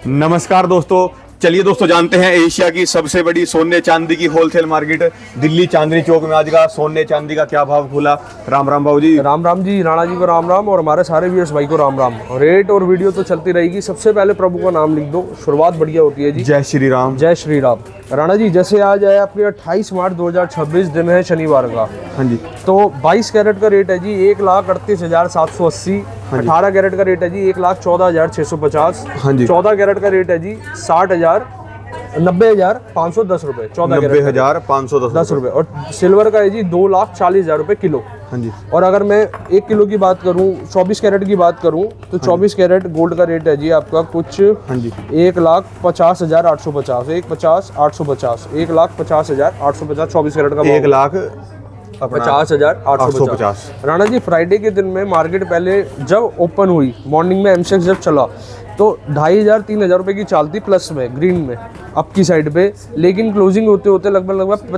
नमस्कार दोस्तों, चलिए दोस्तों जानते हैं एशिया की सबसे बड़ी सोने चांदी की होलसेल मार्केट दिल्ली चांदनी चौक में आज का सोने चांदी का क्या भाव खुला। राम राम भाऊ जी। राम राम जी, राणा जी को राम राम और हमारे सारे व्यूअर्स भाई को राम राम। रेट और वीडियो तो चलती रहेगी। सबसे पहले प्रभु का नाम लिख दो, शुरुआत बढ़िया होती है जी। जय श्री राम। जय श्री राम। राणा जी, जैसे आज है आपके 28 मार्च 2026, दिन है शनिवार का। हाँ जी। तो 22 कैरेट का रेट है जी 1,38,780। 18 कैरेट का रेट है जी 1,14,650। हाँ जी। 14 कैरेट का रेट है जी 90,510 रुपए। 90,510 रुपए। और सिल्वर का है जी 2,40,000 रुपए किलो। हाँ जी। और अगर मैं 1 किलो की बात करूं, 24 कैरेट की बात करूं, तो 24 कैरेट गोल्ड का रेट है जी आपका कुछ 1,50,850। 1,50,850। 1,50,850 24 कैरेट का 1,50,850। राणा जी, फ्राइडे के दिन में मार्केट पहले जब ओपन हुई, मॉर्निंग में एमसेक्स जब चला तो 2,500-3,000 रुपए की चाल थी प्लस में, ग्रीन में अप की साइड पे। लेकिन क्लोजिंग होते होते लगभग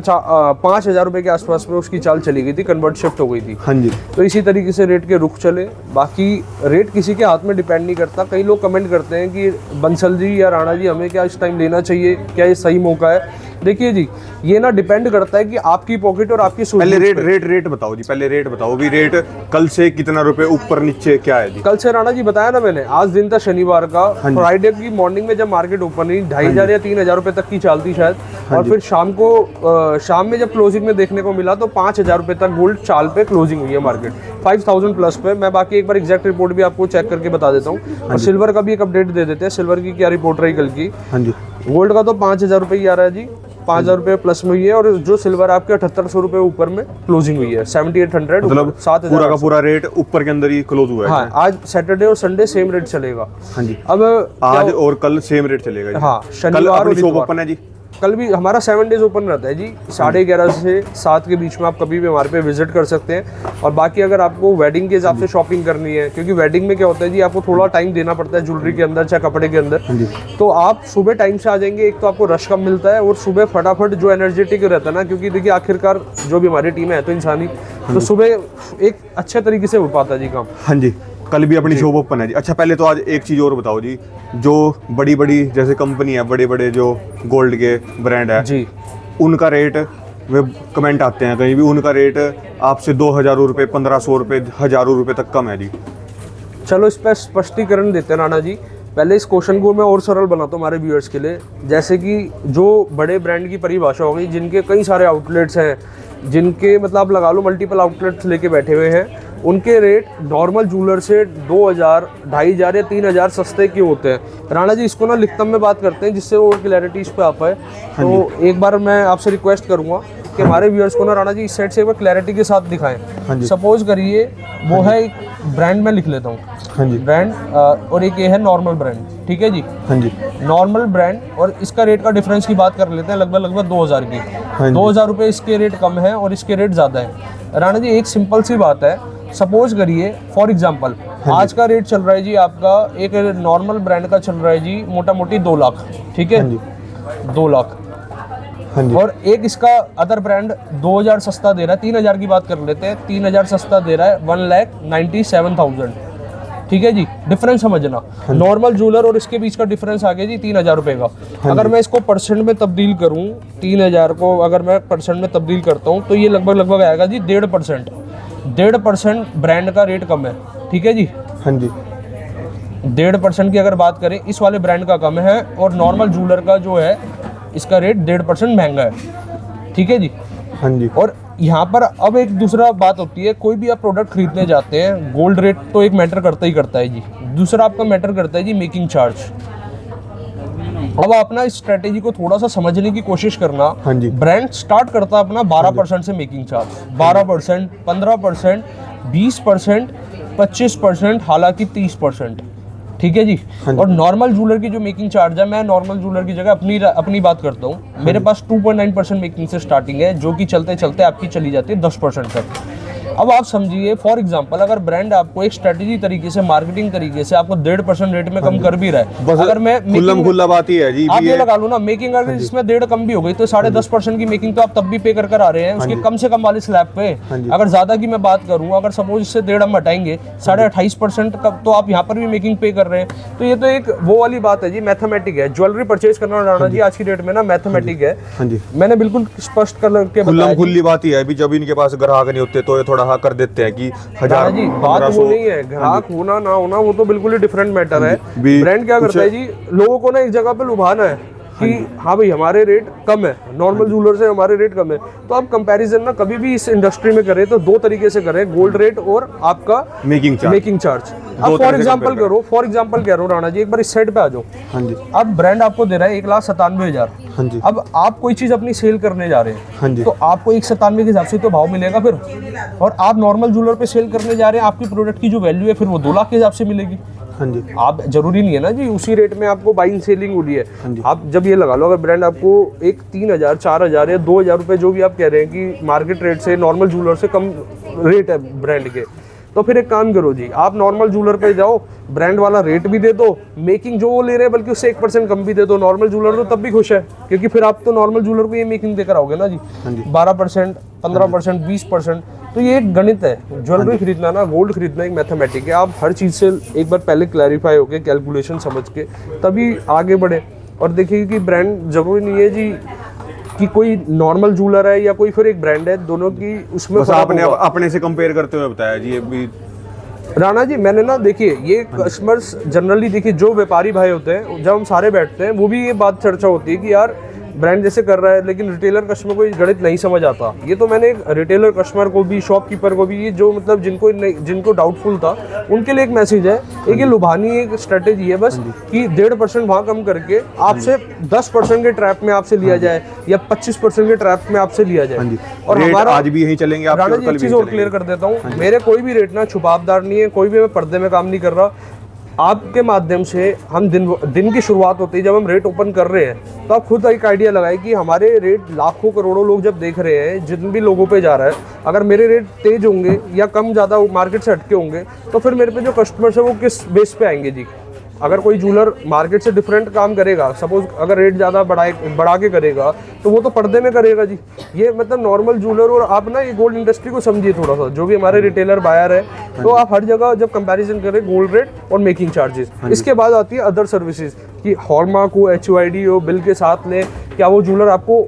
5,000 रुपए के आसपास पे उसकी चाल चली गई थी, कन्वर्ट शिफ्ट हो गई थी। हाँ जी। तो इसी तरीके से रेट के रुख चले। बाकी रेट किसी के हाथ में डिपेंड नहीं करता। कई लोग कमेंट करते हैं कि बंसल जी या राणा जी, हमें क्या इस टाइम लेना चाहिए, क्या ये सही मौका है? देखिए जी, ये ना डिपेंड करता है कि आपकी पॉकेट और आपकी पहले रेट बताओ जी। पहले रेट बताओ भी, रेट कल से कितना रुपए ऊपर नीचे क्या है जी? कल से राणा जी बताया ना मैंने, आज दिन था शनिवार का। फ्राइडे की मॉर्निंग में जब मार्केट ओपन हुई 2,500 या 3,000 रुपए तक की चालती शायद। और फिर शाम में जब क्लोजिंग में देखने को मिला तो 5,000 रुपए तक गोल्ड चाल पे क्लोजिंग हुई है मार्केट, 5,000 प्लस पे। मैं बाकी एक बार एग्जैक्ट रिपोर्ट भी आपको चेक करके बता देता हूँ। और सिल्वर का भी एक अपडेट दे देते हैं, सिल्वर की क्या रिपोर्ट रही कल की। हाँ जी। गोल्ड का तो 5,000 रुपए ही आ रहा है जी, 5,000 रुपए प्लस में हुई है। और जो सिल्वर आपके 7,800 रुपए ऊपर में क्लोजिंग हुई है, 7,800, मतलब 7,000 पूरा का पूरा रेट ऊपर के अंदर ही क्लोज हुआ है। हाँ, आज सैटरडे और संडे सेम रेट चलेगा। हाँ जी। अब आज और कल सेम रेट चलेगा जी। हाँ, कल शनिवार अपनी शॉप ओपन है जी। कल भी हमारा 7 डेज ओपन रहता है जी, 11:30 से 7 के बीच में आप कभी भी हमारे पे विजिट कर सकते हैं। और बाकी अगर आपको वेडिंग के हिसाब से शॉपिंग करनी है, क्योंकि वेडिंग में क्या होता है जी, आपको थोड़ा टाइम देना पड़ता है ज्वेलरी के अंदर चाहे कपड़े के अंदर। तो आप सुबह टाइम से आ जाएंगे, एक तो आपको रश कम मिलता है और सुबह फटाफट जो एनर्जेटिक रहता है ना, क्योंकि देखिए आखिरकार जो भी हमारी टीम है तो इंसानी, तो सुबह एक अच्छे तरीके से हो पाता है जी काम। हाँ जी। कल भी अपनी शॉप ओपन है जी। अच्छा, पहले तो आज एक चीज़ और बताओ जी, जो बड़ी बड़ी जैसे कंपनी है, बड़े बड़े जो गोल्ड के ब्रांड है जी, उनका रेट वे कमेंट आते हैं कहीं भी, उनका रेट आपसे 2,000 रुपये, 1,500 रुपये, 1,000 रुपये तक कम है जी। चलो इस पर स्पष्टीकरण देते हैं राणा जी। पहले इस क्वेश्चन को मैं और सरल बनाता हूँ हमारे व्यूअर्स के लिए। जैसे कि जो बड़े ब्रांड की परिभाषा हो गई, जिनके कई सारे आउटलेट्स हैं, जिनके मतलब आप लगा लो मल्टीपल आउटलेट्स लेके बैठे हुए हैं, उनके रेट नॉर्मल जूलर से 2,000, 2,500 या 3,000 सस्ते क्यों होते हैं? राणा जी, इसको ना लिखतम में बात करते हैं जिससे और क्लैरिटी इस पे आ पाए। तो एक बार मैं आपसे रिक्वेस्ट करूंगा कि हमारे व्यूअर्स को ना राणा जी इस साइड से एक बार क्लैरिटी के साथ दिखाएं। सपोज करिए वो है एक ब्रांड, मैं लिख लेता हूँ। हाँ जी। ब्रांड और एक ये है नॉर्मल ब्रांड, ठीक है जी। हाँ जी। नॉर्मल ब्रांड और इसका रेट का डिफरेंस की बात कर लेते हैं, लगभग 2,000 की। 2,000 रुपये इसके रेट कम है और इसके रेट ज़्यादा है। राणा जी, एक सिंपल सी बात है। सपोज करिए फॉर एग्जांपल, आज का रेट चल रहा है जी आपका, एक नॉर्मल ब्रांड का चल रहा है जी मोटा मोटी 2 लाख, ठीक है। 2 लाख। और एक इसका अदर ब्रांड 2,000 सस्ता दे रहा है, 3,000 की बात कर लेते हैं, 3,000 सस्ता दे रहा है 1,97,000, ठीक है जी। डिफरेंस समझना, नॉर्मल जूलर और इसके बीच का डिफरेंस आ गया जी 3,000 रुपये का। अगर मैं इसको परसेंट में तब्दील करूं, 3,000 को अगर मैं परसेंट में तब्दील करता हूं तो ये लगभग आएगा जी 1.5%। 1.5% ब्रांड का रेट कम है, ठीक है जी। हाँ जी। 1.5% की अगर बात करें, इस वाले ब्रांड का कम है और नॉर्मल जूलर का जो है इसका रेट 1.5% महंगा है, ठीक है जी। हाँ जी। और यहाँ पर अब एक दूसरा बात होती है, कोई भी आप प्रोडक्ट खरीदने जाते हैं, गोल्ड रेट तो एक मैटर करता ही करता है जी। दूसरा आपका मैटर करता है जी मेकिंग चार्ज। अब अपना इस स्ट्रेटेजी को थोड़ा सा समझने की कोशिश करना। हाँ जी। ब्रांड स्टार्ट करता है अपना 12% से मेकिंग चार्ज, 12%, 15%, 20%, 25%, हालांकि 30%, ठीक है जी। और नॉर्मल जूलर की जो मेकिंग चार्ज है, मैं नॉर्मल जूलर की जगह अपनी बात करता हूँ। मेरे पास 2.9% मेकिंग से स्टार्टिंग है, जो कि चलते चलते आपकी चली जाती है 10% तक। अब आप समझिए फॉर एग्जांपल अगर ब्रांड आपको एक स्ट्रेटेजी तरीके से मार्केटिंग तरीके से आपको 1.5% रेट में कम कर भी रहा है, बस अगर मैं खुल्ला बात ही है जी, आप ये लगा लो ना मेकिंग अगर इसमें 1.5 कम भी हो गई तो 10.5% की मेकिंग तो आप तब भी पे कर आ रहे हैं उसके कम से कम वाले स्लैब पे। अगर ज्यादा की मैं बात करूं, अगर सपोज इससे 1.5 हम हटाएंगे 28.5% का तो आप यहाँ पर भी मेकिंग पे कर रहे हैं। तो ये तो एक वो वाली बात है जी, मैथमेटिक है। ज्वेलरी परचेज करना राणा जी आज की डेट में ना मैथमेटिक है। हाँ जी, मैंने बिल्कुल स्पष्ट करके बताया जी। खुली बात ही है, अभी जब इनके पास ग्राहक नहीं होते तो ये थोड़ा हाँ कर देते हैं कि राणा जी बात वो नहीं है, ग्राहक होना ना होना वो तो बिल्कुल ही डिफरेंट मैटर है। ब्रांड क्या करता है जी, लोगों को ना एक जगह पे लुभाना है कि हाँ भाई हमारे रेट कम है, नॉर्मल ज्वेलर से हमारे रेट कम है। तो आप कंपैरिजन ना कभी भी इस इंडस्ट्री में करें तो दो तरीके से करें, गोल्ड रेट और आपका मेकिंग चार्ज। अब फॉर एग्जांपल कह रहा हूँ राणा जी, एक बार इस साइड पे आ जाओ। हाँ जी, अब ब्रांड आपको दे रहा है 1,97,000। हाँ जी, अब आप कोई चीज अपनी सेल करने जा रहे हैं, हाँ जी, तो आपको 1,97 के हिसाब से तो भाव मिलेगा फिर, और आप नॉर्मल ज्वेलर पे सेल करने जा रहे हैं, आपकी प्रोडक्ट की जो वैल्यू है फिर वो 2 लाख के हिसाब से मिलेगी। हाँ जी, आप जरूरी नहीं है ना जी उसी रेट में आपको बाइंग सेलिंग हो रही है। हाँ जी, आप जब ये लगा लो अगर ब्रांड आपको एक 3,000 4,000 या 2,000 रुपए जो भी आप कह रहे हैं कि मार्केट रेट से नॉर्मल ज्वेलर से कम रेट है ब्रांड के, तो फिर एक काम करो जी, आप नॉर्मल ज्वेलर पे जाओ, ब्रांड वाला रेट भी दे दो, मेकिंग जो वो ले रहे हैं बल्कि उससे 1% कम भी दे दो, नॉर्मल ज्वेलर तो तब भी खुश है क्योंकि फिर आप तो नॉर्मल ज्वेलर को ये मेकिंग देकर आओगे ना जी। 12%, 15%, 20%। तो ये एक गणित है। ज्वेलरी खरीदना ना, गोल्ड खरीदना एक मैथमेटिक है। आप हर चीज़ से एक बार पहले क्लैरिफाई होके कैलकुलेशन समझ के तभी आगे बढ़े। और देखिए कि ब्रांड जरूरी नहीं है जी कि कोई नॉर्मल ज्वेलर है या कोई फिर एक ब्रांड है, दोनों की उसमें बस आपने अपने से कंपेयर करते हुए बताया जी। अभी राणा जी मैंने ना देखिए ये कस्टमर्स जनरली देखिए जो व्यापारी भाई होते हैं जब हम सारे बैठते हैं वो भी ये बात चर्चा होती है कि यार ब्रांड जैसे कर रहा है लेकिन रिटेलर कस्टमर को ये गणित नहीं समझ आता। ये तो मैंने एक रिटेलर कस्टमर को भी, शॉपकीपर को भी, ये जो मतलब जिनको डाउटफुल था उनके लिए एक मैसेज है, एक ये लुभानी एक स्ट्रेटेजी है बस कि 1.5% वहाँ कम करके आपसे 10% के ट्रैप में आपसे लिया जाए या 25% के ट्रैप में आपसे लिया जाए। और हमारा आज भी यही चलेंगे। राणा जी एक चीज़ और क्लियर कर देता हूँ, मेरे कोई भी रेट ना छुपावदार नहीं है, कोई भी मैं पर्दे में काम नहीं कर रहा। आपके माध्यम से हम दिन की शुरुआत होती है जब हम रेट ओपन कर रहे हैं तो आप खुद एक आइडिया लगाए कि हमारे रेट लाखों करोड़ों लोग जब देख रहे हैं, जिन भी लोगों पे जा रहा है, अगर मेरे रेट तेज होंगे या कम ज़्यादा मार्केट से हटके होंगे तो फिर मेरे पे जो कस्टमर्स है वो किस बेस पे आएंगे जी। अगर कोई ज्वेलर मार्केट से डिफरेंट काम करेगा, सपोज अगर रेट ज़्यादा बढ़ा के करेगा तो वो तो पर्दे में करेगा जी। ये मतलब नॉर्मल ज्वेलर, और आप ना ये गोल्ड इंडस्ट्री को समझिए थोड़ा सा, जो भी हमारे रिटेलर बायर है, तो आप हर जगह जब कंपैरिजन करें गोल्ड रेट और मेकिंग चार्जेस, इसके बाद आती है अदर सर्विसेज कि हॉलमार्क हो, HUID हो, बिल के साथ लें, क्या वो ज्वेलर आपको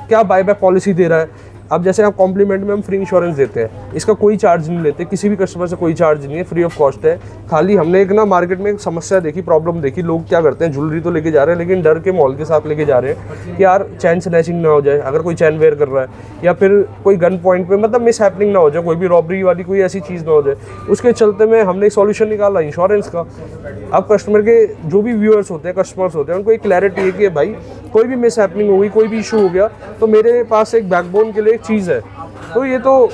क्या बायबैक पॉलिसी दे रहा है। अब जैसे आप कॉम्प्लीमेंट में हम फ्री इंश्योरेंस देते हैं, इसका कोई चार्ज नहीं लेते, किसी भी कस्टमर से कोई चार्ज नहीं है, फ्री ऑफ कॉस्ट है। खाली हमने एक ना मार्केट में एक समस्या देखी, प्रॉब्लम देखी, लोग क्या करते हैं ज्वेलरी तो लेके जा रहे हैं लेकिन डर के माहौल के साथ लेके जा रहे हैं कि यार चैन स्नैचिंग ना हो जाए, अगर कोई चैन वेयर कर रहा है या फिर कोई गन पॉइंट पे मतलब मिस हैपनिंग ना हो जाए, कोई भी रॉबरी वाली कोई ऐसी चीज़ ना हो जाए। उसके चलते में हमने एक सॉल्यूशन निकाला इंश्योरेंस का। अब कस्टमर के जो भी व्यूअर्स होते हैं, कस्टमर्स होते हैं, उनको एक क्लैरिटी है कि भाई कोई भी मिस हैपनिंग हो गई, कोई भी इशू हो गया तो मेरे पास एक बैकबोन के लिए एक चीज़ है। तो ये तो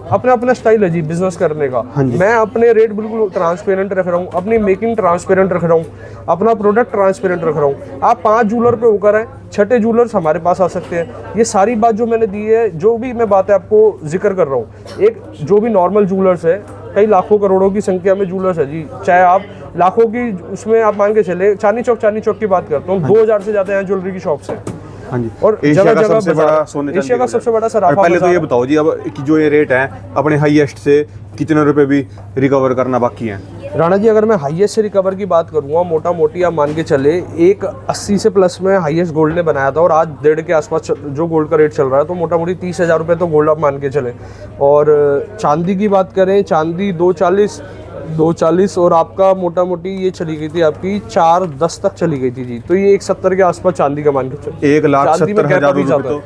अपना अपना स्टाइल है जी बिजनेस करने का। मैं अपने रेट बिल्कुल ट्रांसपेरेंट रख रहा हूँ, अपनी मेकिंग ट्रांसपेरेंट रख रहा हूँ, अपना प्रोडक्ट ट्रांसपेरेंट रख रहा हूँ। आप 5 ज्वेलर पे होकर आए, 6ठे ज्वेलर्स हमारे पास आ सकते हैं। ये सारी बात जो मैंने दी है, जो भी मैं बातें आपको जिक्र कर रहा हूँ, एक जो भी नॉर्मल ज्वेलर्स है, कई लाखों करोड़ों की संख्या में ज्वेलर्स है जी, चाहे आप लाखों की उसमें आप मान के चले, चांदनी चौक की बात करता हूँ, 2000 से ज़्यादा यहाँ ज्वेलरी की शॉप्स हैं। हाँ जी, और एशिया का सबसे बड़ा सोने चांदी, एशिया का सबसे बड़ा सराफा। पहले तो ये बताओ जी अब कि जो ये रेट है अपने हाईएस्ट से कितने रुपए भी रिकवर करना बाकी है। राणा जी अगर मैं हाईएस्ट से रिकवर की बात करूँगा, मोटा मोटी आप मान के चले एक 80 से प्लस में हाईएस्ट गोल्ड ने बनाया था, और आज 1.5 के आसपास जो गोल्ड का रेट चल रहा है, तो मोटा मोटी 30,000 रुपये तो गोल्ड आप मान के चले। और चांदी की बात करें, चांदी 240 और आपका मोटा मोटी ये चली गई थी आपकी 410 तक चली गई थी जी। तो ये 170 के आसपास चांदी का मान के चले। 1,70,000 रुपये तो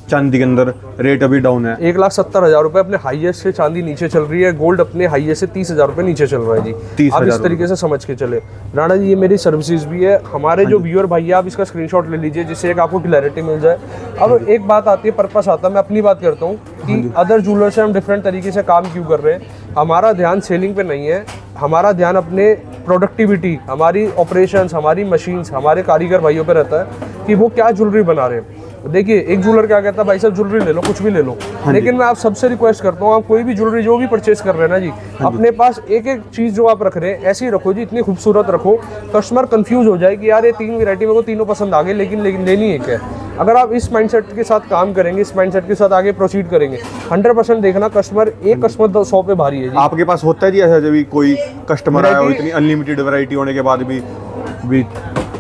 चांदी के अंदर रेट अभी डाउन है। 1,70,000 रुपये अपने हाईएस्ट से चांदी नीचे चल रही है, गोल्ड अपने हाईएस्ट से 30,000 रुपये नीचे चल रहा है जी। आप इस तरीके से समझ के चले। राणा जी ये मेरी सर्विसेज भी है, हमारे जो व्यूअर भाई आप इसका स्क्रीनशॉट ले लीजिए जिससे एक आपको क्लैरिटी मिल जाए। अब एक बात आती है, पर्पस आता है, मैं अपनी बात करता हूँ कि अदर ज्वेलर से हम डिफरेंट तरीके से काम क्यों कर रहे हैं। हमारा ध्यान सेलिंग पे नहीं है, हमारा ध्यान अपने प्रोडक्टिविटी, हमारी ऑपरेशंस, हमारी मशीन्स, हमारे कारीगर भाइयों पे रहता है कि वो क्या ज्वेलरी बना रहे हैं। देखिए एक ज्वेलर क्या कहता है, भाई साहब ज्वेलरी ले लो, कुछ भी ले लो, लेकिन मैं आप सबसे रिक्वेस्ट करता हूँ, आप कोई भी ज्वेलरी जो भी परचेस कर रहे हैं ना जी, अपने पास एक एक चीज़ जो आप रख रहे हैं ऐसी रखो जी, इतनी खूबसूरत रखो, कस्टमर कंफ्यूज हो जाए कि यार ये 3 वैरायटी मेरे को तीनों पसंद आ गई, लेकिन लेनी है क्या। अगर आप इस माइंडसेट के साथ काम करेंगे, इस माइंडसेट के साथ आगे प्रोसीड करेंगे, 100% देखना कस्टमर, एक कस्टमर 100 पे भारी है जी। आपके पास होता है जी ऐसा, जब भी कोई कस्टमर आया हो इतनी अनलिमिटेड वैरायटी होने के बाद भी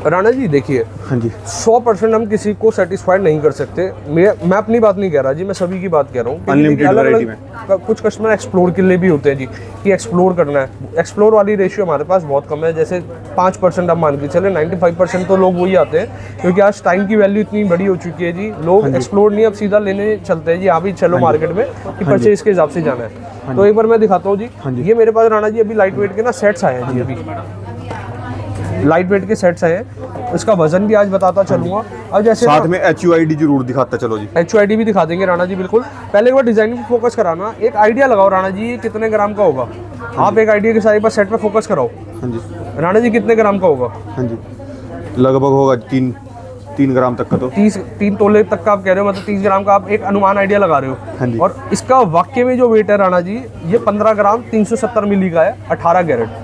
राणा जी देखिए, हाँ जी, 100% हम किसी को सेटिस्फाइड नहीं कर सकते। मैं अपनी बात नहीं कह रहा जी, मैं सभी की बात कह रहा हूँ। अनलिमिटेड वैरायटी में कुछ कस्टमर एक्सप्लोर के लिए भी होते हैं जी, कि एक्सप्लोर करना है। एक्सप्लोर वाली रेशियो हमारे पास बहुत कम है, जैसे 5% आप मान के चले, 95% तो लोग वही आते हैं, क्योंकि आज टाइम की वैल्यू इतनी बड़ी हो चुकी है जी, लोग एक्सप्लोर नहीं, अब सीधा लेने चलते हैं जी, आप भी चलो मार्केट में कि परचेज के हिसाब से जाना है। तो एक बार मैं दिखाता हूँ जी, ये मेरे पास राणा जी अभी लाइट वेट के ना सेट्स आए हैं जी, अभी लाइट वेट के सेट्स हैं, इसका वजन भी आज बताता चलूंगा। अब जैसे साथ में HUID जरूर दिखाता चलो जी, HUID भी दिखा देंगे राणा जी, बिल्कुल। पहले एक बार डिजाइनिंग पे फोकस कराना, एक आइडिया लगाओ राणा जी ये कितने ग्राम का होगा, आप एक आइडिया के साथ एक बार सेट पे फोकस कराओ। हाँ जी राणा जी कितने ग्राम का होगा? हाँ जी, लगभग होगा 3 ग्राम तक का, तो 3 तोले तक का आप कह रहे हो, मतलब 30 ग्राम का आप एक अनुमान आइडिया लगा रहे हो। हाँ जी। और इसका वाकई में जो वेट है राणा जी, ये 15 ग्राम 370 मिली का है, 18 कैरेट।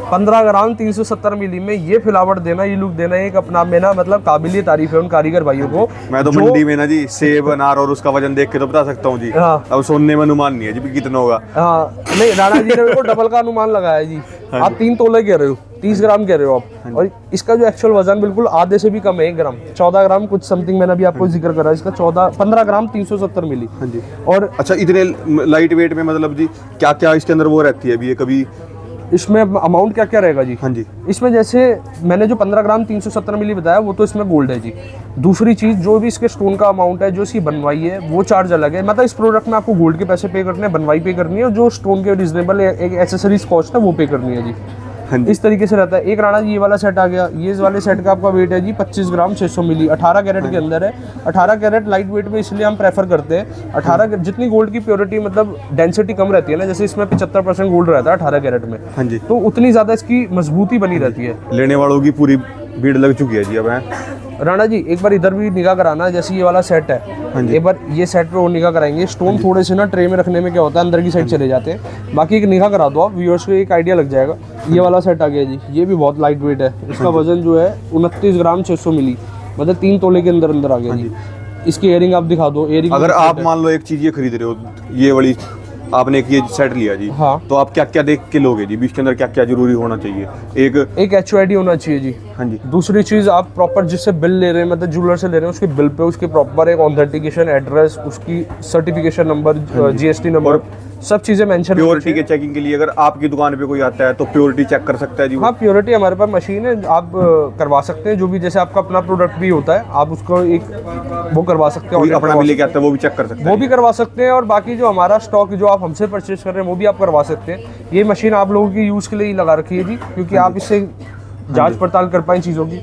15 ग्राम 370 मिली में ये फिलावट देना, ये लुक देना, एक अपना में ना मतलब काबिलियत तारीफ है उन कारीगर भाइयों को। मैं तो मंडी में ना जी सेब अनार और उसका वजन देख के तो बता सकता हूँ जी। हाँ। अब सोने में अनुमान नहीं है जी कितना होगा। हाँ नहीं, राणा जी ने मेरे को डबल का अनुमान लगाया जी। आप 3 तोले कह रहे हो, 30 ग्राम कह रहे हो आप, और इसका जो एक्चुअल वजन बिल्कुल आधे से भी कम है, 1 ग्राम 14 ग्राम कुछ समथिंग, मैंने अभी आपको जिक्र करा, इसका 15 ग्राम 370 मिली। हाँ जी। और अच्छा, इतने लाइट वेट में मतलब जी क्या क्या इसके अंदर वो रहती है अभी, ये कभी इसमें अमाउंट क्या क्या रहेगा जी? हाँ जी, इसमें जैसे मैंने जो 15 ग्राम 370 मिली बताया, वो तो इसमें गोल्ड है जी। दूसरी चीज़, जो भी इसके स्टोन का अमाउंट है, जो इसकी बनवाई है, वो चार्ज अलग है। मतलब इस प्रोडक्ट में आपको गोल्ड के पैसे पे करने हैं, बनवाई पे करनी है, और जो स्टोन के रिजनेबल एक एसेसरीज कॉस्ट है वो पे करनी है जी। हाँ जी। इस तरीके से रहता है। एक राणा जी ये वाला सेट आ गया, ये इस वाले सेट का आपका वेट है जी 25 ग्राम 600 मिली, 18 कैरेट के अंदर है। 18 कैरेट लाइट वेट में इसलिए हम प्रेफर करते हैं। 18 जितनी गोल्ड की प्योरिटी मतलब डेंसिटी कम रहती है ना, जैसे इसमें 75% गोल्ड रहता है 18 कैरेट में, हाँ जी, तो उतनी ज़्यादा इसकी मजबूती बनी रहती है। लेने वालों की पूरी भीड़ लग चुकी है जी अब है। राणा जी एक बार इधर भी निगाह कराना, जैसे ये वाला सेट है, हाँ जी। एक बार ये सेट पे और निगाह कराएंगे। स्टोन थोड़े से ना ट्रे में रखने में क्या होता है, अंदर की साइड चले जाते हैं, बाकी एक निगाह करा दो आप, व्यूअर्स को एक आइडिया लग जाएगा। ये वाला सेट आ गया जी, ये भी बहुत लाइट वेट है, इसका वजन जो है 29 ग्राम 600 मिली, मतलब 3 तोले के अंदर अंदर आ गया जी। इसकी एयरिंग आप दिखा दो। एयरिंग अगर आप मान लो एक चीज ये खरीद रहे हो, ये वाली आपने एक ये सेट लिया जी, हाँ, तो आप क्या क्या देख के लोगे जी, इसके अंदर क्या क्या जरूरी होना चाहिए? एक HUID होना चाहिए जी। हाँ जी। दूसरी चीज़, आप प्रॉपर जिससे बिल ले रहे हैं, मतलब ज्वेलर से ले रहे हैं, उसके बिल पे उसके प्रॉपर एक ऑथेंटिकेशन एड्रेस, उसकी सर्टिफिकेशन नंबर, GST नंबर, सब चीज़ें मेंशन। प्योरिटी के चेकिंग के लिए अगर आपकी दुकान पे कोई आता है तो प्योरिटी चेक कर सकता है जी? हाँ, प्योरिटी हमारे पास मशीन है, आप करवा सकते हैं। जो भी जैसे आपका अपना प्रोडक्ट भी होता है, आप उसको एक वो करवा सकते हैं, कोई अपना भी लेके आता है वो भी चेक कर सकते हैं? वो भी करवा सकते हैं। और बाकी जो हमारा स्टॉक जो आप हमसे परचेज कर रहे हैं वो भी आप करवा सकते हैं। ये मशीन आप लोगों की यूज़ के लिए ही लगा रखी है जी, क्योंकि आप इससे जांच पड़ताल कर पाएं चीज़ों की।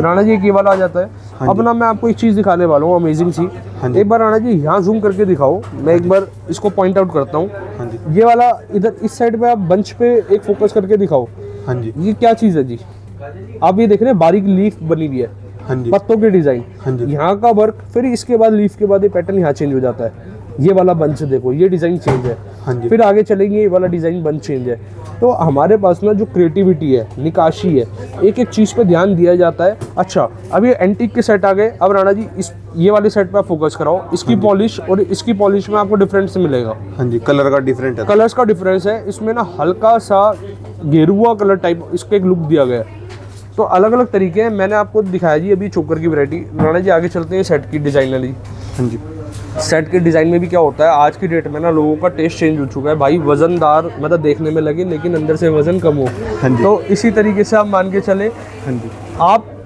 राणा जी एक ये वाला आ जाता है। अब ना मैं आपको एक चीज़ दिखाने वाला हूँ अमेजिंग सी। एक बार राणा जी यहाँ जूम करके दिखाओ, मैं एक बार इसको पॉइंट आउट करता हूँ। ये वाला इधर इस साइड पे आप बंच पे एक फोकस करके दिखाओ। हाँ जी। ये क्या चीज़ है जी? आप ये देख रहे हैं, बारीक लीफ बनी हुई है, हाँ जी, पत्तों की डिजाइन, हाँ जी। यहाँ का वर्क, फिर इसके बाद लीफ के बाद ये पैटर्न यहाँ चेंज हो जाता है। ये वाला बंच देखो, ये डिज़ाइन चेंज है। हाँ जी। फिर आगे चलेंगे, ये वाला डिज़ाइन बंच चेंज है। तो हमारे पास ना जो क्रिएटिविटी है, निकाशी है, एक एक चीज़ पे ध्यान दिया जाता है। अच्छा, अब ये एंटीक के सेट आ गए। अब राणा जी ये वाले सेट पे आप फोकस कराओ, इसकी पॉलिश और इसकी पॉलिश में आपको डिफरेंस मिलेगा। हाँ जी, कलर का डिफरेंट है, कलर्स का डिफरेंस है इसमें ना, हल्का सा गेरुआ कलर टाइप इसका एक लुक दिया गया है। तो अलग अलग तरीके हैं, मैंने आपको दिखाया जी अभी चोकर की वैरायटी। राणा जी आगे चलते हैं सेट की डिज़ाइन वाली। हाँ जी। सेट के डिज़ाइन में भी क्या होता है, आज की डेट में ना लोगों का टेस्ट चेंज हो चुका है भाई, वजनदार मतलब देखने में लगे लेकिन अंदर से वजन कम हो। हाँ जी। तो इसी तरीके से आप मान के चले, हाँ जी। आप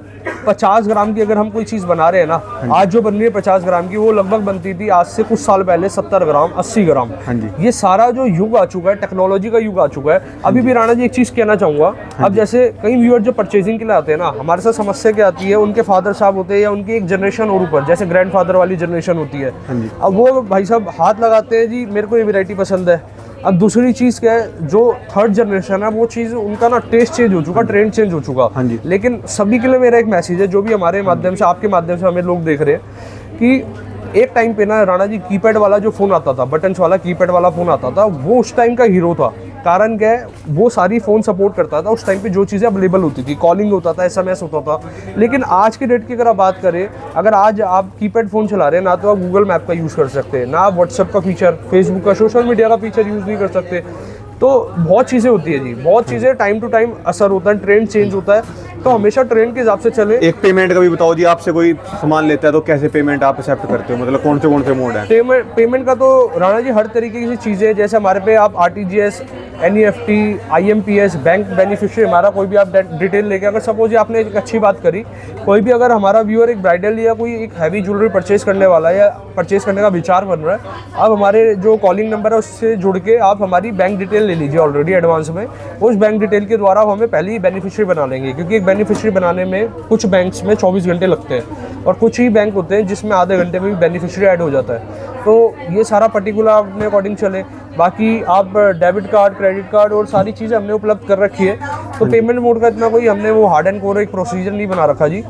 50 ग्राम की अगर हम कोई चीज़ बना रहे हैं ना, आज जो बन रही है 50 ग्राम की, वो लगभग बनती थी आज से कुछ साल पहले 70 ग्राम 80 ग्राम। हाँ जी। ये सारा जो युग आ चुका है, टेक्नोलॉजी का युग आ चुका है। अभी भी राणा जी एक चीज़ कहना चाहूँगा, अब जैसे कई व्यूअर जो परचेजिंग के लिए आते हैं ना, हमारे साथ समस्या क्या आती है, उनके फादर साहब होते हैं या उनकी एक जनरेशन और ऊपर, जैसे ग्रैंडफादर वाली जनरेशन होती है। हाँ जी। अब वो भाई साहब हाथ लगाते हैं जी, मेरे को ये वैरायटी पसंद है। अब दूसरी चीज़ क्या है, जो थर्ड जनरेशन है, वो चीज़ उनका ना टेस्ट चेंज हो चुका, ट्रेंड चेंज हो चुका। हाँ जी। लेकिन सभी के लिए मेरा एक मैसेज है, जो भी हमारे माध्यम से, आपके माध्यम से हमें लोग देख रहे हैं, कि एक टाइम पे ना राणा जी कीपैड वाला जो फ़ोन आता था, बटन्स वाला कीपैड वाला फ़ोन आता था, वो उस टाइम का हीरो था। कारण क्या है, वो सारी फ़ोन सपोर्ट करता था उस टाइम पे, जो चीज़ें अवेलेबल होती थी, कॉलिंग होता था, SMS होता था। लेकिन आज की डेट की अगर आप बात करें, अगर आज आप कीपैड फ़ोन चला रहे हैं, ना तो आप गूगल मैप का यूज़ कर सकते हैं, ना आप व्हाट्सएप का फीचर, फेसबुक का, सोशल मीडिया का फीचर यूज़ नहीं कर सकते। तो बहुत चीज़ें होती है जी, बहुत चीज़ें टाइम टू टाइम असर होता है, ट्रेंड चेंज होता है, तो हमेशा ट्रेंड के हिसाब से चले। एक पेमेंट का भी बताओ जी, आपसे कोई सामान लेता है तो कैसे पेमेंट आप एक्सेप्ट करते हो, मतलब कौन से मोड है? पेमेंट का तो राणा जी हर तरीके की चीज़ें, जैसे हमारे पे आप RTGS, NEFT, IMPS, bank beneficiary, हमारा कोई भी आप डिटेल लेके, अगर सपोज ये आपने एक अच्छी बात करी, कोई भी अगर हमारा व्यूअर एक ब्राइडल या कोई एक हैवी ज्वेलरी परचेज करने वाला है या परचेज करने का विचार बन रहा है, आप हमारे जो कॉलिंग नंबर है उससे जुड़ के आप हमारी बैंक डिटेल ले लीजिए ऑलरेडी एडवांस में। उस बैंक डिटेल के द्वारा हमें पहले ही बेनिफिशियरी बना लेंगे, क्योंकि एक बेनिफिशियरी बनाने में कुछ बैंक्स में 24 घंटे लगते हैं और कुछ ही बैंक होते हैं जिसमें आधे घंटे में भी बेनिफिशियरी ऐड हो जाता है। तो ये सारा पर्टिकुलर अपने अकॉर्डिंग चले। बाकी आप डेबिट कार्ड, क्रेडिट कार्ड और सारी चीज़ें हमने उपलब्ध कर रखी है। तो पेमेंट मोड का इतना कोई हमने वो हार्ड एंड कोर एक प्रोसीजर नहीं बना रखा जी।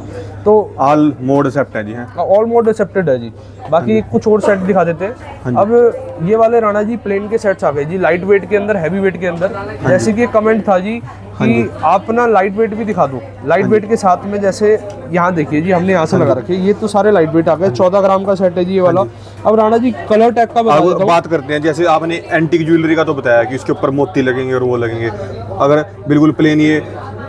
तो ऑल मोड एक्सेप्ट है जी? हैं, ऑल मोड एक्सेप्टेड है जी। बाकी कुछ और सेट दिखा देते हैं। अब ये वाले राणा जी प्लेन के सेट्स आ गए जी, लाइट वेट के अंदर, हैवी वेट के अंदर। जैसे कि एक कमेंट था जी कि आप ना लाइट वेट भी दिखा दो, लाइट वेट के साथ में, जैसे यहाँ देखिए जी, हमने यहाँ से लगा रखे, ये तो सारे लाइट वेट आ गए। 14 ग्राम का सेट है जी ये वाला। अब राणा जी कलर टैग का बता देता हूँ। बात करते हैं, जैसे आपने एंटीक ज्वेलरी का तो बताया कि उसके ऊपर मोती लगेंगे और वो लगेंगे। अगर बिल्कुल प्लेन, ये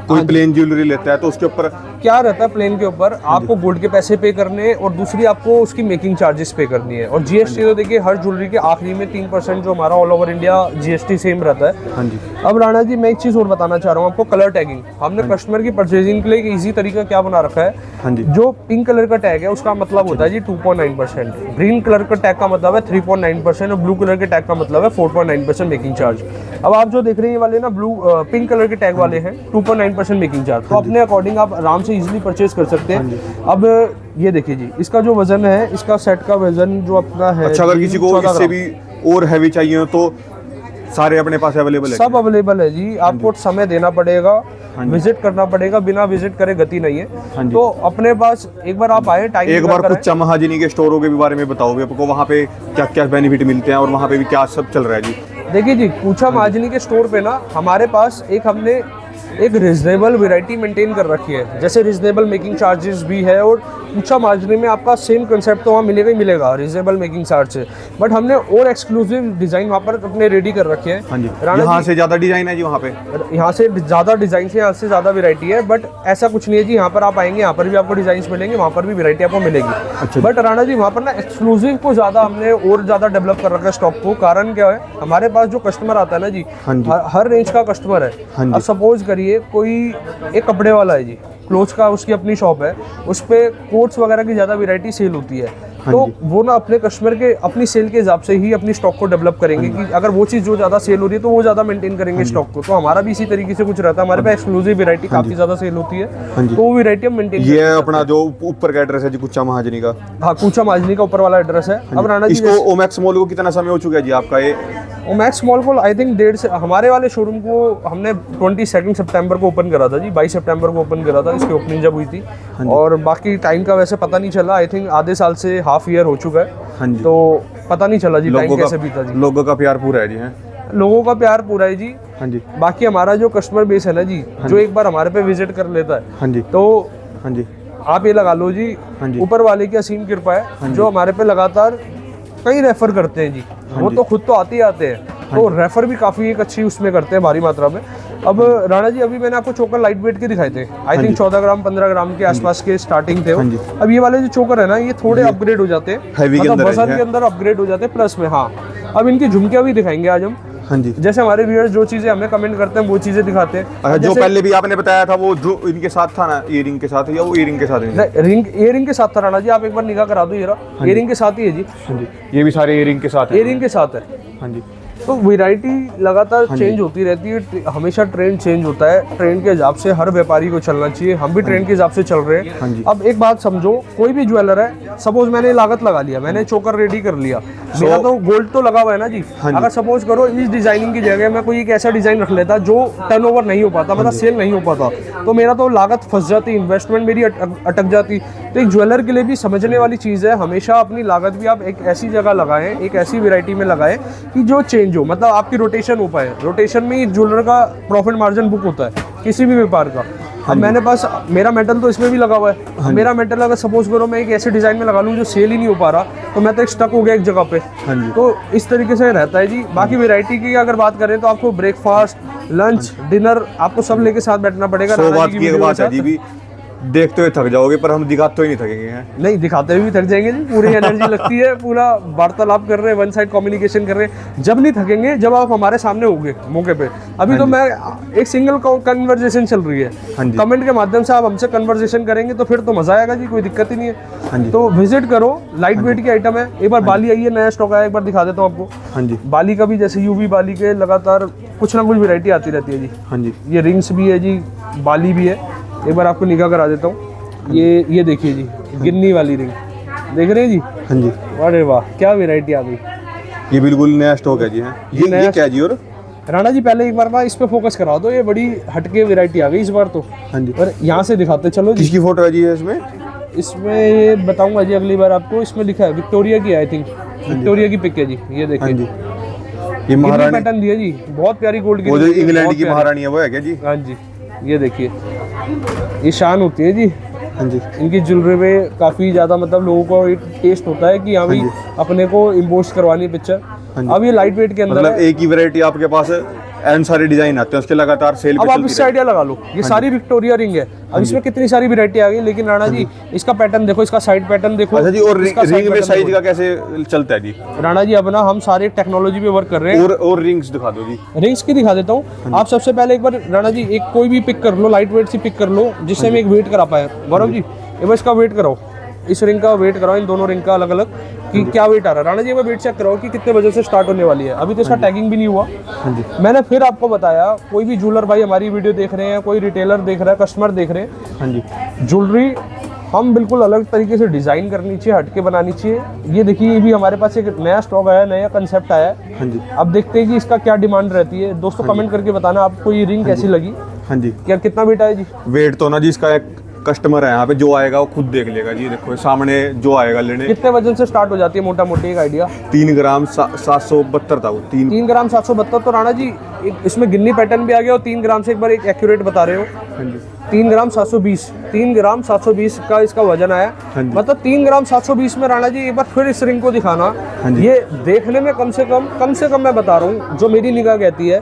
कोई प्लेन ज्वेलरी लेता है तो उसके ऊपर क्या रहता है? प्लेन के ऊपर आपको गोल्ड के पैसे पे करने और दूसरी आपको उसकी मेकिंग चार्जेस पे करनी है। और GST तो देखिए हर ज्वेलरी के आखिरी में 3% जो हमारा all over India GST same रहता है। हाँ जी। अब राणा जी मैं एक चीज़ और बताना चाह रहा हूँ आपको, कलर टैगिंग। हमने कस्टमर की परचेजिंग के लिए एक ईजी तरीका क्या बना रखा है। हाँ जी। जो पिंक कलर का टैग है उसका मतलब होता है जी 2.9%, ग्रीन कलर का टैग का मतलब है 3.9% और ब्लू कलर के टैग का मतलब है 4.9% मेकिंग चार्ज। अब आप जो देख रहे हैं ये वाले ना पिंक कलर के टैग वाले हैं 2.9% मेकिंग चार्ज, तो अपने अकॉर्डिंग आप आराम से इजीली परचेज कर सकते हैं। अब ये देखिए जी, इसका जो वजन है, इसका सेट का वजन जो अपना है, अच्छा, अगर किसी को इससे भी और हैवी चाहिए तो सारे अपने पास अवेलेबल है? सब अवेलेबल है जी। आपको समय देना पड़ेगा, विजिट करना पड़ेगा, बिना विजिट करे गति नहीं है। तो अपने पास एक बार आप आए, टाइम एक बार कुछ महाजनी के स्टोरों के बारे में बताओगे आपको, वहाँ पे क्या क्या बेनिफिट मिलते हैं और वहाँ पे भी क्या सब चल रहा है जी? देखिए जी, कुछा महाजनी के स्टोर पे ना हमारे पास हमने एक रिजनेबल वैरायटी मेंटेन कर रखी है। जैसे रिजनेबल मेकिंग चार्जेस भी है, और पूछा मार्जिन में आपका सेम कंसेप्ट तो वहाँ मिलेगा ही मिलेगा रिजनेबल मेकिंग चार्ज से, बट हमने और एक्सक्लूसिव डिज़ाइन वहाँ पर अपने रेडी कर रखे हैं। हाँ जी। यहाँ से ज़्यादा डिज़ाइन है जी? वहाँ पे यहाँ से ज़्यादा डिज़ाइन से, यहाँ से ज़्यादा वैरायटी है, बट ऐसा कुछ नहीं है जी। यहाँ पर आप आएंगे, यहाँ पर भी आपको डिज़ाइन मिलेंगे, वहाँ पर भी वैरायटी आपको मिलेगी। अच्छा। बट राणा जी वहाँ पर ना एक्सक्लूसिव को ज़्यादा हमने और ज़्यादा डेवलप कर रखा है स्टॉक को। कारण क्या है, हमारे पास जो कस्टमर आता है ना जी, हर रेंज का कस्टमर है। अब सपोज करिए कोई एक कपड़े वाला है जी, क्लोथ्स का उसकी अपनी शॉप है, उस पे कोट्स वगैरह की ज़्यादा वैरायटी सेल होती है। तो वो ना अपने कस्टमर के अपनी सेल के हिसाब से ही अपनी स्टॉक को डेवलप करेंगे कि अगर वो चीज़ जो ज़्यादा सेल हो रही है तो वो ज़्यादा मेंटेन करेंगे स्टॉक को। तो हमारा भी इसी तरीके से कुछ रहता है, हमारे पास एक्सक्लूसिव वैरायटी काफ़ी ज़्यादा सेल होती है, तो वो वैरायटी हम मेंटेन। ये अपना जो ऊपर का एड्रेस है जी, कुचा महाजनी का? हाँ, कुचा महाजनी का ऊपर वाला एड्रेस है। अब राणा जी, इसको ओमैक्स मॉल को कितना समय हो चुका है जी आपका? ये ओमैक्स मॉल को आई थिंक हमारे वाले शोरूम को हमने 22 सितंबर को ओपन करा था जी, 22 सितंबर को ओपन करा था, इसकी ओपनिंग जब हुई थी। और बाकी टाइम का वैसे पता नहीं चला, आई थिंक आधे साल से हाफ ईयर हो चुका है। हाँ जी। तो पता नहीं चला जी टाइम कैसे बीता जी। लोगों का प्यार पूरा है जी? हैं, लोगों का प्यार पूरा है जी। हाँ जी। बाकी हमारा जो कस्टमर बेस है ना जी, जो एक बार हमारे पे विजिट कर लेता है, हाँ जी, तो हाँ जी, आप ये लगा लो जी, ऊपर वाले की असीम कृपा है, जो हमारे पे लगातार कई रेफर करते हैं जी। वो तो खुद तो आते ही आते हैं, तो रेफर भी काफ़ी एक अच्छी उसमें करते हैं भारी मात्रा में। अब राणा जी, अभी मैंने आपको चोकर लाइट वेट के दिखाए थे, आई थिंक 14 ग्राम 15 ग्राम के आसपास के स्टार्टिंग थे। अब ये वाले जो चोकर है ना, ये थोड़े अपग्रेड हो जाते हैं, मतलब वजन के अंदर अपग्रेड हो जाते हैं प्लस में। हाँ, अब इनकी झुमकियाँ भी दिखाएंगे आज हम। हाँ जी। जैसे हमारे व्यूअर्स जो चीज़ें हमें कमेंट करते हैं वो चीज़ें दिखाते हैं। जो पहले भी आपने बताया था वो जो इनके साथ था ना, ईयरिंग के साथ, या वो ईयरिंग के साथ है? ईयरिंग के साथ था राणा जी, आप एक बार निगाह करा दो, ये रहा ईयरिंग के साथ ही है जी। हाँ जी, ये भी सारे ईयरिंग के साथ है? ईयरिंग के साथ है। हाँ जी। तो वैरायटी लगातार चेंज होती रहती है, हमेशा ट्रेंड चेंज होता है, ट्रेंड के हिसाब से हर व्यापारी को चलना चाहिए, हम भी ट्रेंड के हिसाब से चल रहे हैं। अब एक बात समझो, कोई भी ज्वेलर है, सपोज मैंने लागत लगा लिया, मैंने चोकर रेडी कर लिया, मेरा तो गोल्ड तो लगा हुआ है ना जी। अगर सपोज करो इस डिजाइनिंग की जगह मैं कोई एक ऐसा डिजाइन रख लेता जो टर्नओवर नहीं हो पाता, मतलब सेल नहीं हो पाता, तो मेरा तो लागत फंस जाती, इन्वेस्टमेंट मेरी अटक जाती। तो एक ज्वेलर के लिए भी समझने वाली चीज़ है, हमेशा अपनी लागत भी आप एक ऐसी जगह लगाएं, एक ऐसी वैरायटी में लगाएं कि जो चेंज हो, मतलब आपकी रोटेशन हो पाए। रोटेशन में ही ज्वेलर का प्रॉफिट मार्जिन बुक होता है किसी भी व्यापार का। अब मैंने पास मेरा मेटल तो इसमें भी लगा हुआ है, मेरा मेटल अगर सपोज करो मैं एक ऐसे डिजाइन में लगा लूँ जो सेल ही नहीं हो पा रहा, तो मैं तो एक स्टक हो गया एक जगह पे। तो इस तरीके से रहता है जी। बाकी वैरायटी की अगर बात करें तो आपको ब्रेकफास्ट, लंच, डिनर आपको सब लेके साथ बैठना पड़ेगा। बात है जी, भी देखते हुए थक जाओगे पर हम दिखाते हुए नहीं थकेंगे हैं। नहीं, दिखाते हुए भी थक जाएंगे जी, पूरी एनर्जी लगती है, पूरा वार्तालाप कर रहे हैं, वन साइड कम्युनिकेशन कर रहे हैं। जब नहीं थकेंगे जब आप हमारे सामने होंगे मौके पे। अभी तो मैं एक सिंगल कन्वर्सेशन चल रही है, कमेंट के माध्यम से आप हमसे कन्वर्सेशन करेंगे तो फिर तो मजा आएगा जी, कोई दिक्कत ही नहीं है। तो विजिट करो, लाइट वेट की आइटम है। एक बार बाली आई है, नया स्टॉक आया, एक बार दिखा देता हूँ आपको। हाँ जी, बाली का भी जैसे यूवी बाली के लगातार कुछ ना कुछ वैरायटी आती रहती है जी। हाँ जी, ये रिंग्स भी है जी, बाली भी है। एक बार आपको निगाह करा देता हूँ। ये देखिए जी, गिन्नी वाली रिंग देख रहे हैं जी। हाँ जी, अरे वाह, क्या वैरायटी आ गई। ये बिल्कुल नया स्टॉक है जी। है ये क्या जी। और राणा जी पहले एक बार ना इस पे फोकस करा दो, ये बड़ी हटके वैरायटी आ गई इस बार तो। हाँ जी, और यहाँ से दिखाते चलो जी। किसकी फोटो है जी इसमें? इसमें ये बताऊंगा जी अगली बार आपको। इसमें लिखा है विक्टोरिया की, आई थिंक विक्टोरिया की पिक है जी। ये देखिए, ये महारानी पैटर्न दिया जी, बहुत प्यारी गोल्ड की। वो जो इंग्लैंड की महारानी है वो है क्या जी? हाँ जी, ये देखिए, ये शान होती है जी। हाँ जी, इनकी ज्वेलरी में काफ़ी ज़्यादा मतलब लोगों को एक टेस्ट होता है कि हाँ भाई अपने को इम्पोस्ट करवानी पिक्चर। अब ये लाइट वेट के अंदर मतलब एक ही वैरायटी आपके पास एंड सारे डिजाइन आते हैं, उसके लगातार सेल। अब आप इससे आइडिया लगा लो, ये सारी विक्टोरिया रिंग है। अब इसमें कितनी सारी वैरायटी आ गई, लेकिन राणा जी इसका पैटर्न देखो, इसका साइड पैटर्न देखो। अच्छा जी, और रिंग में साइज का कैसे चलता है जी? राणा जी अब ना हम सारे टेक्नोलॉजी पे वर्क कर रहे हैं। और रिंग्स दिखा दो जी। रिंग्स की दिखा देता हूँ। आप सबसे पहले एक बार राणा जी एक कोई भी पिक कर लो, लाइट वेट सी पिक कर लो, जिससे हम एक वेट करा पाए। गौरव जी एक बार इसका वेट कराओ, इस रिंग का वेट कराओ, इन दोनों रिंग का अलग अलग कि क्या वेट आ रहा है। राणा जी एक बार वेट चेक कराओ कि कितने बजे से स्टार्ट होने वाली है। अभी तो इसका टैगिंग भी नहीं हुआ। मैंने फिर आपको बताया, कोई भी ज्वेलर भाई हमारी वीडियो देख रहे हैं, कोई रिटेलर देख रहा है, कस्टमर देख रहे हैं, हाँ जी, ज्वेलरी हम बिल्कुल अलग तरीके से डिज़ाइन करनी चाहिए, हटके बनानी चाहिए। ये देखिए, ये भी हमारे पास एक नया स्टॉक आया, नया कंसेप्ट आया है। हाँ जी, अब देखते हैं कि इसका क्या डिमांड रहती है। दोस्तों कमेंट करके बताना आपको ये रिंग कैसी लगी। हाँ जी, क्या कितना वेट आया जी? वेट तो ना जी इसका एक कस्टमर है यहाँ पे, जो आएगा वो खुद देख लेगा जी। देखो सामने जो आएगा लेने। कितने वजन से स्टार्ट हो जाती है मोटा मोटी एक आइडिया? 3 ग्राम 772 था वो। 3 ग्राम 772। तो राणा जी इसमें गिन्नी पैटर्न भी आ गया और 3 ग्राम से एक बार एक एक्यूरेट बता रहे हो। हाँ जी, 3 ग्राम 720, 3 ग्राम 720 का इसका वजन आया। मतलब 3 ग्राम 720 में राणा जी एक बार फिर इस रिंग को दिखाना। ये देखने में कम से कम मैं बता रहा हूँ, जो मेरी निगाह कहती है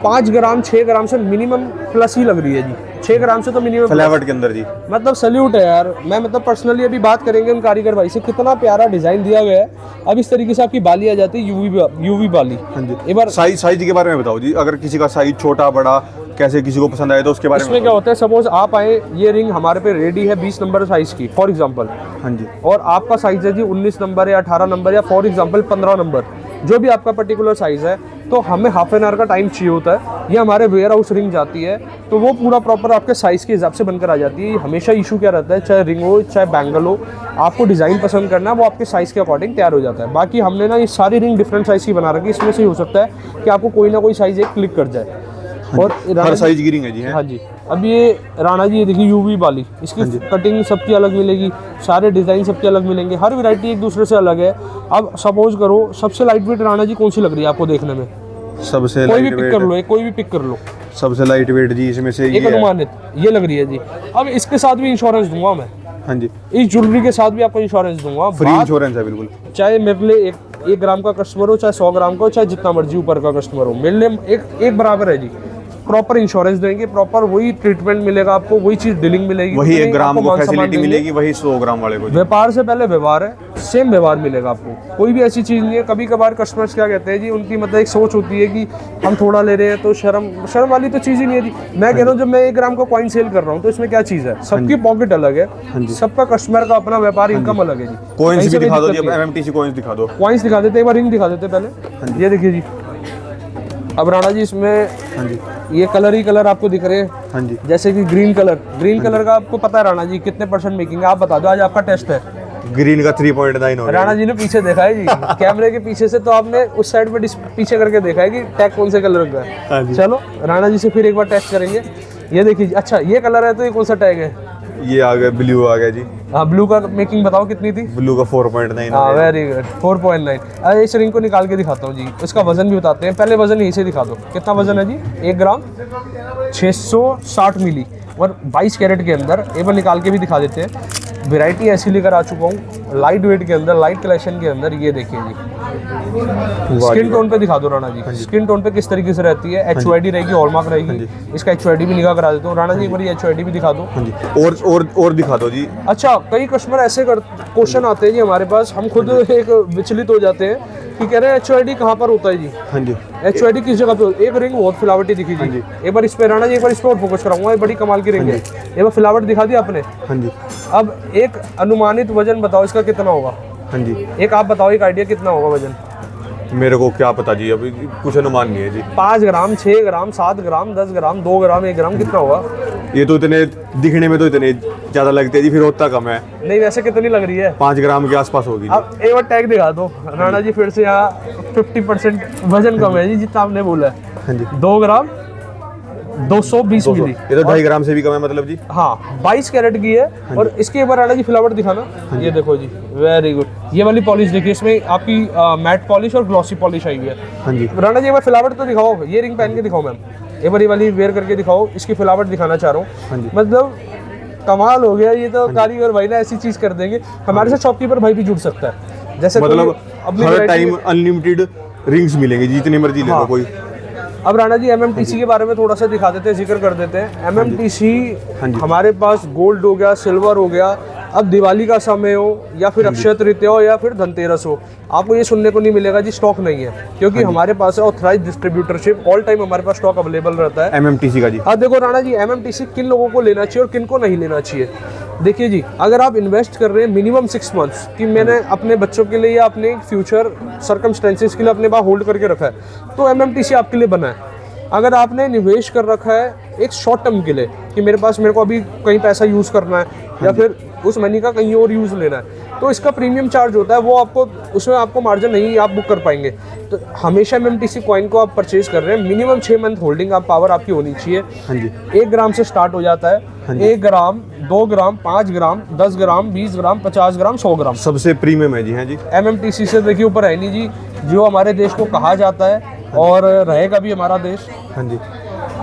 5 ग्राम 6 ग्राम से मिनिमम प्लस ही लग रही है जी। 6 ग्राम से तो मिनिमम फ्लेवर्ड के अंदर जी। मतलब सैल्यूट है यार। मैं मतलब पर्सनली अभी बात करेंगे उन कारीगर भाई से, कितना प्यारा डिजाइन दिया गया है। अब इस तरीके से आपकी बाली आ जाती है, यूवी बाली। हाँ जी, एक बार साइज के बारे में बताओ जी। अगर किसी का साइज छोटा बड़ा कैसे किसी को पसंद आए तो उसके बारे में। इसमें क्या होता है, सपोज आप आए, ये रिंग हमारे पे रेडी है 20 नंबर साइज की फॉर एग्जांपल। हाँ जी, और आपका साइज है जी 19 नंबर या 18 नंबर या फॉर एग्जांपल 15 नंबर, जो भी आपका पर्टिकुलर साइज है, तो हमें हाफ एन आवर का टाइम चाहिए होता है। ये हमारे वेयर हाउस रिंग जाती है, तो वो पूरा प्रॉपर आपके साइज के हिसाब से बनकर आ जाती है। हमेशा इशू क्या रहता है, चाहे रिंग हो चाहे बैंगल हो, आपको डिज़ाइन पसंद करना है, वो आपके साइज के अकॉर्डिंग तैयार हो जाता है। बाकी हमने ना ये सारी रिंग डिफरेंट साइज की बना रखी है। इसमें से हो सकता है कि आपको कोई ना कोई साइज एक क्लिक कर जाए। और हर साइज की रिंग है जी। हाँ जी, अब ये राणा जी ये देखिए यूवी वाली, इसकी कटिंग सबकी अलग मिलेगी, सारे डिज़ाइन सबके अलग मिलेंगे, हर वैरायटी एक दूसरे से अलग है। अब सपोज करो सबसे लाइट वेट राणा जी कौन सी लग रही है आपको देखने में? सबसे कोई भी पिक कर लो, कोई भी पिक कर लो। सबसे लाइट वेट जी इसमें से एक अनुमानित ये लग रही है जी। अब इसके साथ भी इंश्योरेंस दूंगा मैं। हाँ जी, इस ज्वेलरी के साथ भी आपको इंश्योरेंस दूंगा, फ्री इंश्योरेंस है बिल्कुल। चाहे मेरे लिए 1 ग्राम का कस्टमर हो, चाहे 100 ग्राम का हो, चाहे जितना मर्जी ऊपर का कस्टमर हो, मेरे लिए एक बराबर है जी। प्रॉपर इंश्योरेंस देंगे, प्रॉपर वही ट्रीटमेंट मिलेगा आपको, वही चीज डीलिंग मिलेगी, वही 1 ग्राम को फैसिलिटी मिलेगी, वही 100 ग्राम वाले को। व्यापार से पहले व्यवहार है, सेम व्यवहार मिलेगा आपको, कोई भी ऐसी चीज नहीं है। कभी कभार कस्टमर्स क्या कहते हैं जी, उनकी मतलब एक सोच होती है कि हम थोड़ा ले रहे हैं तो शर्म वाली तो चीज ही नहीं है जी। मैं कह रहा हूँ जब मैं 1 ग्राम का कॉइन सेल कर रहा हूँ तो इसमें क्या चीज है, सबकी पॉकेट अलग है, सबका कस्टमर का अपना व्यापार इनकम अलग है जी। कॉइन्स भी दिखा दो जी, एमएमटीसी कॉइन्स दिखा दो। कॉइन्स दिखा देते, एक बार रिंग दिखा देते पहले। ये देखिए जी, अब राणा जी इसमें हाँ जी, ये कलर ही कलर आपको दिख रहे हैं, हाँ जी। जैसे कि ग्रीन कलर का आपको पता है राणा जी कितने % मेकिंग है, आप बता दो, आज आपका टेस्ट है। ग्रीन का 3.9 हो गया। राणा जी ने पीछे देखा है जी, कैमरे के पीछे से, तो आपने उस साइड पे पीछे करके देखा है कि टैग कौन से कलर का हाँ है। जी। चलो राणा जी से फिर एक बार टेस्ट करेंगे। ये देखिए, अच्छा ये कलर है तो ये कौन सा टैग है? ये आ गया, ब्लू आ गया जी। हाँ, ब्लू का मेकिंग बताओ कितनी थी? ब्लू का 4.9 हाँ, वेरी गुड, 4.9। अरे इस रिंग को निकाल के दिखाता हूँ जी, इसका वजन भी बताते हैं। पहले वजन यहीं से दिखा दो, कितना वजन है जी? 1 ग्राम 660 मिली और 22 कैरेट के अंदर। एक बार निकाल के भी दिखा देते हैं। वैरायटी ऐसी लेकर आ चुका हूँ लाइट वेट के अंदर, लाइट कलेक्शन के अंदर। ये देखिए जी, स्किन टोन पे दिखा दो राणा जी, स्किन टोन पे किस तरीके से रहती है। HYD रहेगी, हॉलमार्क रहेगी। इसका HYD भी निगाह करा देता हूँ राणा जी, एक बार HYD भी दिखा दो। हाँ जी, और दिखा दो जी। अच्छा, कई कस्टमर ऐसे क्वेश्चन आते हैं जी हमारे पास, हम खुद एक विचलित हो जाते हैं कि कह रहे हैं HYD कहाँ पर होता है जी? हाँ जी, HYD किस जगह पे? एक रिंग बहुत फिलावटी दिखी जी, एक बार इस पे राणा जी, एक बार इस पे और फोकस कराऊंगा। ये बड़ी कमाल की रिंग है, एक बार फिलावट दिखा दी आपने। हाँ जी, अब एक अनुमानित वजन बताओ इसका कितना होगा? हाँ जी। एक आप बताओ, एक आइडिया कितना होगा वजन? मेरे को क्या पता जी, अभी कुछ अनुमान नहीं है जी। 5 ग्राम, 6 ग्राम, 7 ग्राम, 10 ग्राम, 2 ग्राम, 1 ग्राम, कितना होगा? ये तो इतने दिखने में तो इतने ज्यादा लगते हैं जी, फिर होता कम है। नहीं, वैसे कितनी लग रही है? 5 ग्राम के आसपास होगी जी। अब एक बार टैग दिखा दो राणा जी, फिर से यहाँ 50% वजन कम है जी, जितना आपने बोला है। हाँ जी, 2 ग्राम 220 मिली। ये तो 2.5 ग्राम से भी कम है मतलब जी। हाँ, 22 कैरेट की है। और इसके एक बार राणा जी फिलावट दिखाना। ये देखो जी, वेरी गुड। ये वाली पॉलिश देखिए, इसमें आपकी मैट पॉलिश और ग्लॉसी पॉलिश आई हुई है। हाँ जी, राणा जी एक बार फिलावट तो दिखाओ, ये रिंग पहन के दिखाओ मैम, एक बार ये वाली वेयर करके दिखाओ, इसकी फिलावट दिखाना चाह रहा हाँ हूँ। जी। मतलब कमाल हो गया ये तो, कारीगर भाई ना ऐसी चीज कर देंगे। हमारे साथ शॉपकीपर भाई भी जुड़ सकता है, जैसे मतलब अपनी हर variety टाइम अनलिमिटेड रिंग्स मिलेंगे जी, जितनी मर्जी ले लो कोई। अब राणा जी MMTC के बारे में थोड़ा सा दिखा देते हैं, जिक्र कर देते हैं। MMTC हमारे पास गोल्ड हो गया, सिल्वर हो गया। अब दिवाली का समय हो या फिर अक्षय तृतीया हो या फिर धनतेरस हो, आपको ये सुनने को नहीं मिलेगा जी स्टॉक नहीं है, क्योंकि हमारे पास है ऑथराइज डिस्ट्रीब्यूटरशिप, ऑल टाइम हमारे पास स्टॉक अवेलेबल रहता है। MMTC का जी। अब देखो राणा जी, MMTC किन लोगों को लेना चाहिए और किन को नहीं लेना चाहिए। देखिए जी, अगर आप इन्वेस्ट कर रहे हैं मिनिमम 6 मंथ्स कि मैंने अपने बच्चों के लिए या अपने फ्यूचर सर्कमस्टेंसेस के लिए अपने पास होल्ड करके रखा है, तो MMTC आपके लिए बना है। अगर आपने निवेश कर रखा है एक शॉर्ट टर्म के लिए कि मेरे को अभी कहीं पैसा यूज़ करना है या फिर उस मनी का कहीं और यूज़ लेना है, तो इसका प्रीमियम चार्ज होता है, वो आपको उसमें आपको मार्जिन नहीं आप बुक कर पाएंगे। तो हमेशा MMTC कॉइन को आप परचेज कर रहे हैं, मिनिमम 6 मंथ होल्डिंग आप पावर आपकी होनी चाहिए। हाँ जी, 1 ग्राम से स्टार्ट हो जाता है। 1 ग्राम, 2 ग्राम, 5 ग्राम, 10 ग्राम, 20 ग्राम, 50 ग्राम, 100 ग्राम सबसे प्रीमियम है जी। हाँ जी, MMTC से देखिए ऊपर है नहीं जी, जो हमारे देश को कहा जाता है और रहेगा भी हमारा देश हाँ जी,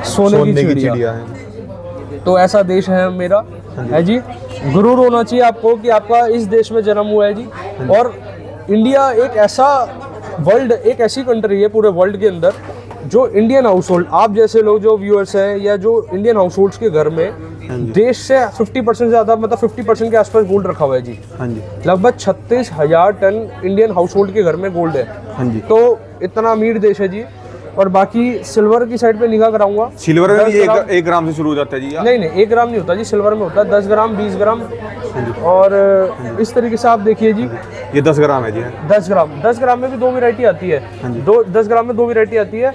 सोने की की चिड़िया। चिड़िया है। तो ऐसा देश है मेरा, है जी। गुरूर होना चाहिए आपको कि आपका इस देश में जन्म हुआ है जी। और इंडिया एक ऐसा एक ऐसी कंट्री है पूरे वर्ल्ड के अंदर जो इंडियन हाउस होल्ड, आप जैसे लोग जो व्यूअर्स हैं या जो इंडियन हाउस होल्ड्स के घर में देश से 50% ज़्यादा, मतलब 50% के आसपास गोल्ड रखा हुआ है जी। हाँ जी, लगभग 36,000 टन इंडियन हाउस होल्ड के घर में गोल्ड है। हाँ जी। तो इतना अमीर देश है जी। और बाकी सिल्वर की साइड पे निगाह कराऊंगा। सिल्वर में भी 1 ग्राम से शुरू हो जाता है जी। नहीं, 1 ग्राम नहीं होता जी, सिल्वर में होता है 10 ग्राम, 20 ग्राम। और इस तरीके से आप देखिए जी, ये 10 ग्राम है जी। 10 ग्राम में भी 2 वैरायटी आती है। 10 ग्राम में 2 वैरायटी आती है,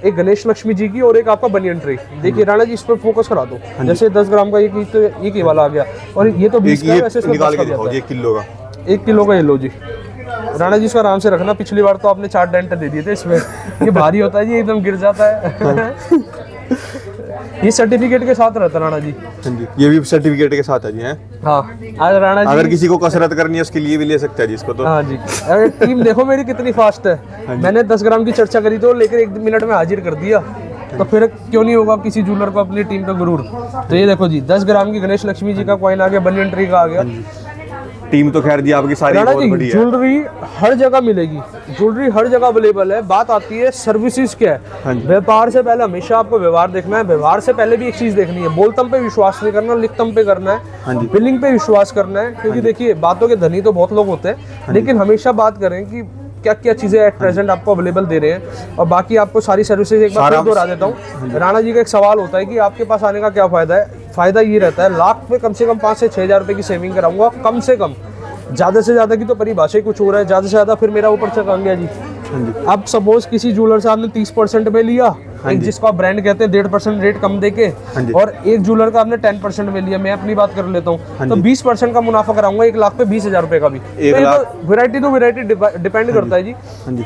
एक गणेश लक्ष्मी जी की और एक आपका बनियन ट्री। देखिए राणा जी, इस पर फोकस करा दो। जैसे 10 ग्राम का एक ये वाला आ गया, और ये तो 20 का है, वैसे इसमें निकाल 10 के का दिखाओ जाता जी, है। 1 किलो का। 1 किलो का ये लो जी राणा जी, इसको आराम से रखना। पिछली बार तो आपने 4 डेंट दे दिए थे इसमें, ये भारी होता है जी, एकदम गिर जाता है। ये सर्टिफिकेट के साथ रहता है राणा जी। हाँ जी, ये भी सर्टिफिकेट के साथ है जी। हैं, हाँ, आज राणा जी, अगर किसी को कसरत करनी है उसके लिए भी ले सकता है जी इसको तो। हाँ जी। अरे टीम देखो मेरी कितनी फास्ट है। मैंने 10 ग्राम की चर्चा करी तो लेकर 1 मिनट में हाजिर कर दिया, तो फिर क्यों नहीं होगा किसी जूलर को अपनी टीम का गुरूर। तो ये देखो जी, 10 ग्राम की गणेश लक्ष्मी जी का कॉइन आ गया, बनियन ट्री का आ गया। टीम तो खैर जी आपकी सारी राणा बहुत जी, बढ़िया है। ज्वेलरी हर जगह मिलेगी, ज्वेलरी हर जगह अवेलेबल है। बात आती है सर्विसेज क्या हाँ है। जी। व्यापार से पहले हमेशा आपको व्यवहार देखना है। व्यवहार से पहले भी एक चीज देखनी है, बोलतम पे विश्वास नहीं करना, लिखतम पे करना हाँ है, जी। बिलिंग पे विश्वास करना है। क्योंकि देखिए, बातों के धनी तो बहुत लोग होते हैं, लेकिन हमेशा बात करें कि क्या क्या चीज़ें एट प्रेजेंट आपको अवेलेबल दे रहे हैं। और बाकी आपको सारी सर्विसेज एक बार फिर दोहरा देता हूँ। राणा जी का एक सवाल होता है कि आपके पास आने का क्या फ़ायदा है। फ़ायदा ये रहता है, लाख पे कम से कम 5 से 6 हज़ार रुपये की सेविंग कराऊंगा कम से कम। ज़्यादा से ज़्यादा की तो परिभाषा ही कुछ हो रहा है, ज़्यादा से ज़्यादा फिर मेरा ऊपर से कम गया जी। अब सपोज किसी ज्वेलर से आपने 30% में लिया, एक जिसको आप ब्रांड कहते हैं 1.5% रेट कम देके, और एक ज्वेलर का आपने 10% में लिया, मैं अपनी बात कर लेता हूँ, तो 20% का मुनाफा कराऊंगा 1 लाख पे 20,000 रुपए का भी। वैरायटी तो वैरायटी डिपेंड करता है जी। हाँ जी,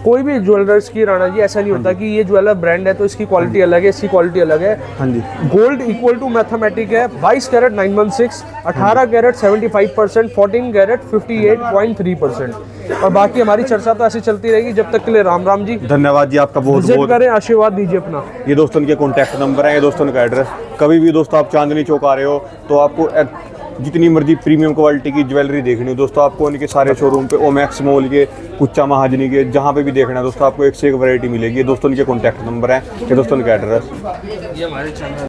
कोई भी ज्वेलर्स की राणा जी ऐसा नहीं होता कि ये ज्वेलर ब्रांड है तो इसकी क्वालिटी अलग है, इसकी क्वालिटी अलग है। हाँ जी, गोल्ड इक्वल टू मैथमेटिक है। 22 कैरेट 916, 18 कैरेट 75%, 14 कैरेट 58.3%। और बाकी हमारी चर्चा तो ऐसी चलती रहेगी जब तक के लिए राम राम जी। धन्यवाद जी आपका बहुत विजिट बहुत। करें, आशीर्वाद दीजिए अपना। ये दोस्तों के कॉन्टैक्ट नंबर है, ये दोस्तों का एड्रेस। कभी भी दोस्तों आप चांदनी चौक आ रहे हो तो आपको जितनी मर्जी प्रीमियम क्वालिटी की ज्वेलरी देखनी हो दोस्तों, आपको उनके सारे शोरूम पे ओमैक्स मॉल के, कुच्चा महाजनी के, जहाँ पे भी देखना है दोस्तों आपको एक से एक वैरायटी मिलेगी। ये दोस्तों के कॉन्टैक्ट नंबर है, ये दोस्तों का एड्रेस। ये हमारे चैनल